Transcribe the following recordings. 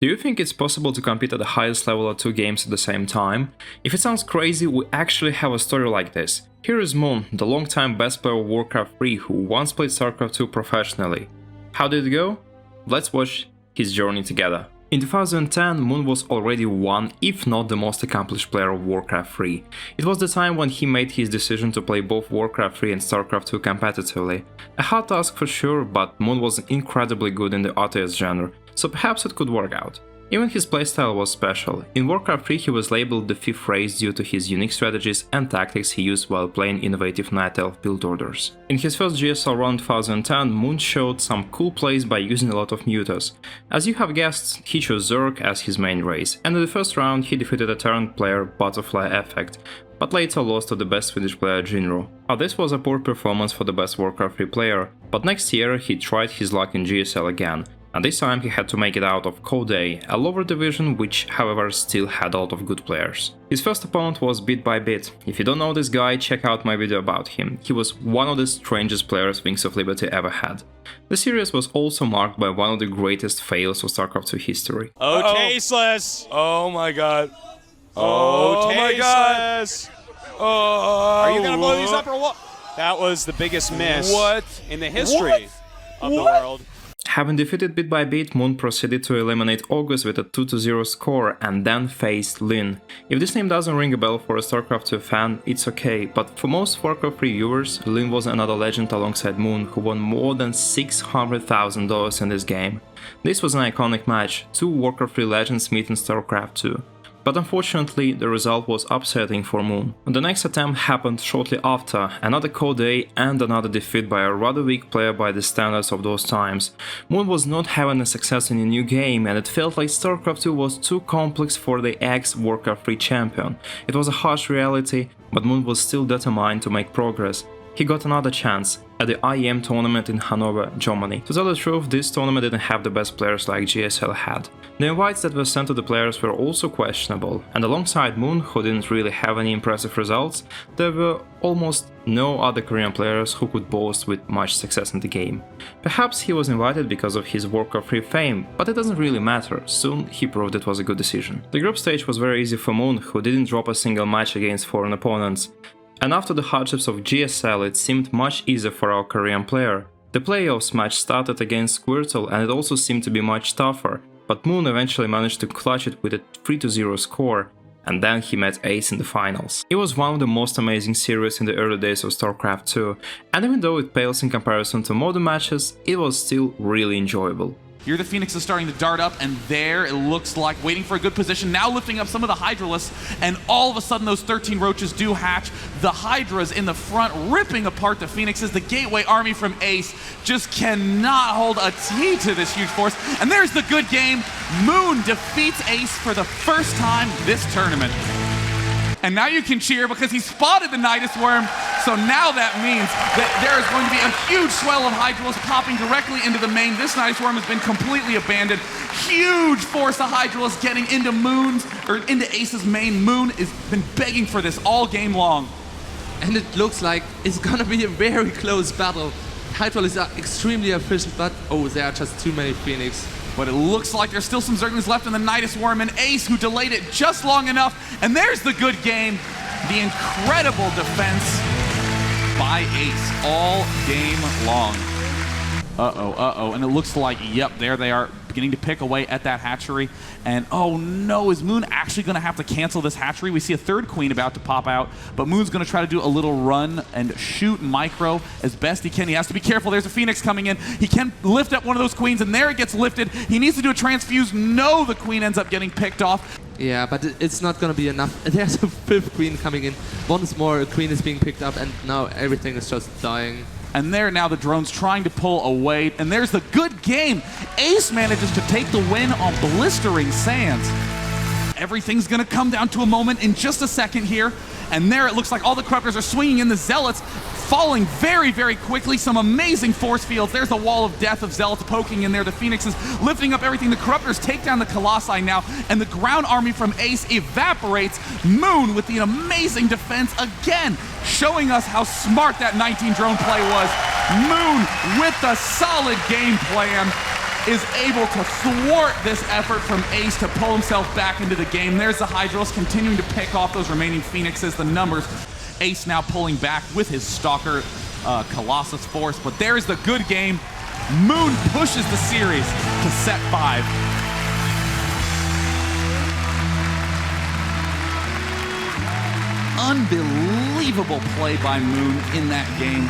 Do you think it's possible to compete at the highest level at 2 games at the same time? If it sounds crazy, we actually have a story like this. Here is Moon, the long-time best player of WarCraft 3 who once played StarCraft 2 professionally. How did it go? Let's watch his journey together. In 2010, Moon was already one, if not the most accomplished player of WarCraft 3. It was the time when he made his decision to play both WarCraft 3 and StarCraft 2 competitively. A hard task for sure, but Moon was incredibly good in the RTS genre, so perhaps it could work out. Even his playstyle was special. In WarCraft 3 he was labeled the 5th race due to his unique strategies and tactics he used while playing innovative Night Elf build orders. In his first GSL run in 2010, Moon showed some cool plays by using a lot of mutas. As you have guessed, he chose Zerg as his main race, and in the first round he defeated a Terran player Butterfly Effect, but later lost to the best Swedish player Jinro. Now this was a poor performance for the best WarCraft 3 player, but next year he tried his luck in GSL again. And this time he had to make it out of Code A, a lower division which however still had a lot of good players. His first opponent was Bit by Bit. If you don't know this guy, check out my video about him. He was one of the strangest players Wings of Liberty ever had. The series was also marked by one of the greatest fails of StarCraft 2 history. Oh, tasteless! Oh my god. Oh, my god. tasteless! Oh, Are you gonna blow these up or what? That was the biggest miss in the history of the world. Having defeated Bit by Bit, Moon proceeded to eliminate August with a 2-0 score and then faced Lin. If this name doesn't ring a bell for a StarCraft 2 fan, it's okay, but for most WarCraft 3 viewers, Lin was another legend alongside Moon who won more than $600,000 in this game. This was an iconic match, 2 WarCraft 3 legends meet in StarCraft 2. But unfortunately, the result was upsetting for Moon. The next attempt happened shortly after, another Code A and another defeat by a rather weak player by the standards of those times. Moon was not having a success in a new game, and it felt like StarCraft 2 was too complex for the ex-WarCraft 3 champion. It was a harsh reality, but Moon was still determined to make progress. He got another chance at the IEM tournament in Hanover, Germany. To tell the truth, this tournament didn't have the best players like GSL had. The invites that were sent to the players were also questionable, and alongside Moon, who didn't really have any impressive results, there were almost no other Korean players who could boast with much success in the game. Perhaps he was invited because of his WarCraft 3 fame, but it doesn't really matter, soon he proved it was a good decision. The group stage was very easy for Moon, who didn't drop a single match against foreign opponents. And after the hardships of GSL, it seemed much easier for our Korean player. The playoffs match started against Squirtle and it also seemed to be much tougher, but Moon eventually managed to clutch it with a 3-0 score, and then he met Ace in the finals. It was one of the most amazing series in the early days of StarCraft 2, and even though it pales in comparison to modern matches, it was still really enjoyable. Here the Phoenix is starting to dart up, and there it looks like waiting for a good position, now lifting up some of the Hydralisks, and all of a sudden those 13 Roaches do hatch. The Hydras in the front ripping apart the Phoenixes. The Gateway Army from Ace just cannot hold a T to this huge force. And there's the good game. Moon defeats Ace for the first time this tournament. And now you can cheer because he spotted the Nidus Worm, so now that means that there is going to be a huge swell of Hydralisks popping directly into the main. This Nidus Worm has been completely abandoned. Huge force of Hydralisks getting into into Ace's main. Moon has been begging for this all game long. And it looks like it's gonna be a very close battle. Hydralisks are extremely efficient, but oh, there are just too many Phoenix. But it looks like there's still some Zerglings left in the Nidus Worm, and Ace who delayed it just long enough. And there's the good game. The incredible defense by Ace all game long. Uh-oh. And it looks like, yep, there they are beginning to pick away at that hatchery. And oh no, is Moon actually going to have to cancel this hatchery? We see a third queen about to pop out, but Moon's going to try to do a little run and shoot Micro as best he can. He has to be careful. There's a Phoenix coming in. He can lift up one of those queens, and there it gets lifted. He needs to do a transfuse. No, the queen ends up getting picked off. Yeah, but it's not gonna be enough. There's a 5th queen coming in. Once more, a queen is being picked up, and now everything is just dying. And there now the drone's trying to pull away, and there's the good game. Ace manages to take the win on blistering sands. Everything's gonna come down to a moment in just a second here, and there it looks like all the Corruptors are swinging in. The Zealots falling very, very quickly. Some amazing force fields. There's the wall of death of Zealots poking in there. The Phoenixes lifting up everything. The Corruptors take down the Colossi now, and the ground army from Ace evaporates. Moon with the amazing defense again, showing us how smart that 19 drone play was. Moon with the solid game plan. is able to thwart this effort from Ace to pull himself back into the game. There's the Hydralis continuing to pick off those remaining Phoenixes, the numbers. Ace now pulling back with his Stalker Colossus Force, but there's the good game. Moon pushes the series to set 5. Unbelievable play by Moon in that game.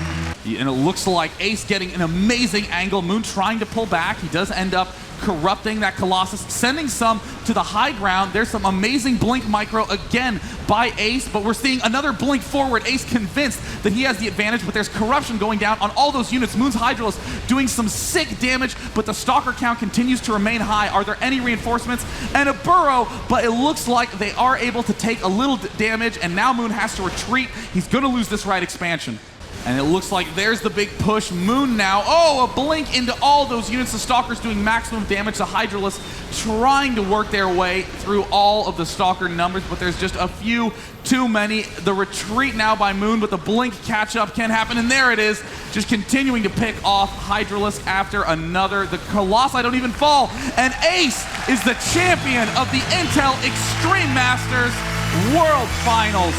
And it looks like Ace getting an amazing angle. Moon trying to pull back. He does end up corrupting that Colossus, sending some to the high ground. There's some amazing blink micro again by Ace, but we're seeing another blink forward. Ace convinced that he has the advantage, but there's corruption going down on all those units. Moon's Hydralis doing some sick damage, but the Stalker count continues to remain high. Are there any reinforcements? And a burrow, but it looks like they are able to take a little damage, and now Moon has to retreat. He's gonna lose this right expansion. And it looks like there's the big push. Moon now, a blink into all those units. The Stalker's doing maximum damage. The Hydralis trying to work their way through all of the Stalker numbers, but there's just a few too many. The retreat now by Moon, but the blink catch-up can happen, and there it is, just continuing to pick off Hydralis after another. The Colossi don't even fall, and Ace is the champion of the Intel Extreme Masters World Finals.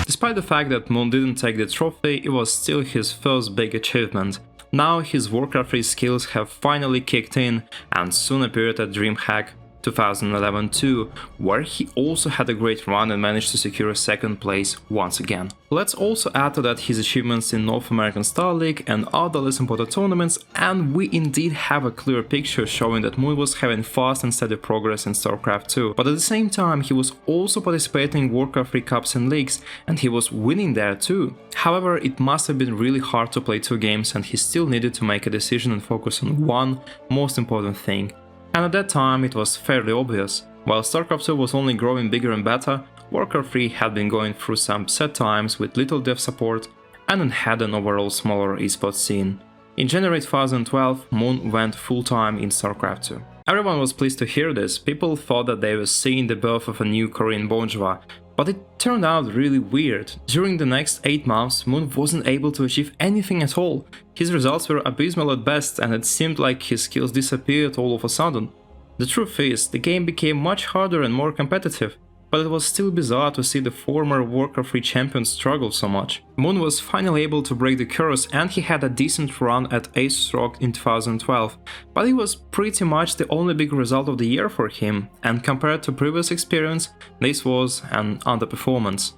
Despite the fact that Moon didn't take the trophy, it was still his first big achievement. Now his WarCraft 3 skills have finally kicked in and soon appeared at DreamHack 2011 too, where he also had a great run and managed to secure second place once again. Let's also add to that his achievements in North American Star League and other less important tournaments, and we indeed have a clear picture showing that Moon was having fast and steady progress in StarCraft 2, but at the same time he was also participating in WarCraft 3 Cups and Leagues, and he was winning there too. However, it must have been really hard to play 2 games, and he still needed to make a decision and focus on one most important thing. And at that time it was fairly obvious. While StarCraft 2 was only growing bigger and better, WarCraft 3 had been going through some sad times with little dev support and it had an overall smaller esports scene. In January 2012, Moon went full-time in StarCraft 2. Everyone was pleased to hear this. People thought that they were seeing the birth of a new Korean bourgeois, but it turned out really weird. During the next 8 months, Moon wasn't able to achieve anything at all. His results were abysmal at best, and it seemed like his skills disappeared all of a sudden. The truth is, the game became much harder and more competitive, but it was still bizarre to see the former WarCraft 3 champion struggle so much. Moon was finally able to break the curse, and he had a decent run at Ace Rock in 2012, but it was pretty much the only big result of the year for him, and compared to previous experience, this was an underperformance.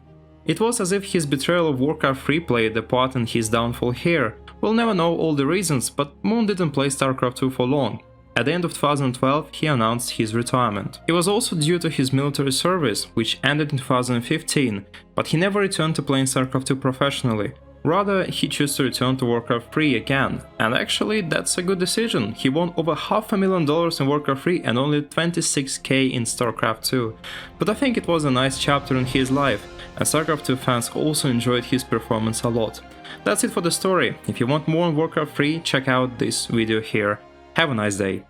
It was as if his betrayal of WarCraft 3 played a part in his downfall here. We'll never know all the reasons, but Moon didn't play StarCraft 2 for long. At the end of 2012, he announced his retirement. It was also due to his military service, which ended in 2015, but he never returned to playing StarCraft 2 professionally. Rather, he chose to return to WarCraft 3 again, and actually that's a good decision. He won over $500,000 in WarCraft 3 and only 26k in StarCraft 2. But I think it was a nice chapter in his life, and StarCraft 2 fans also enjoyed his performance a lot. That's it for the story. If you want more on WarCraft 3, check out this video here. Have a nice day.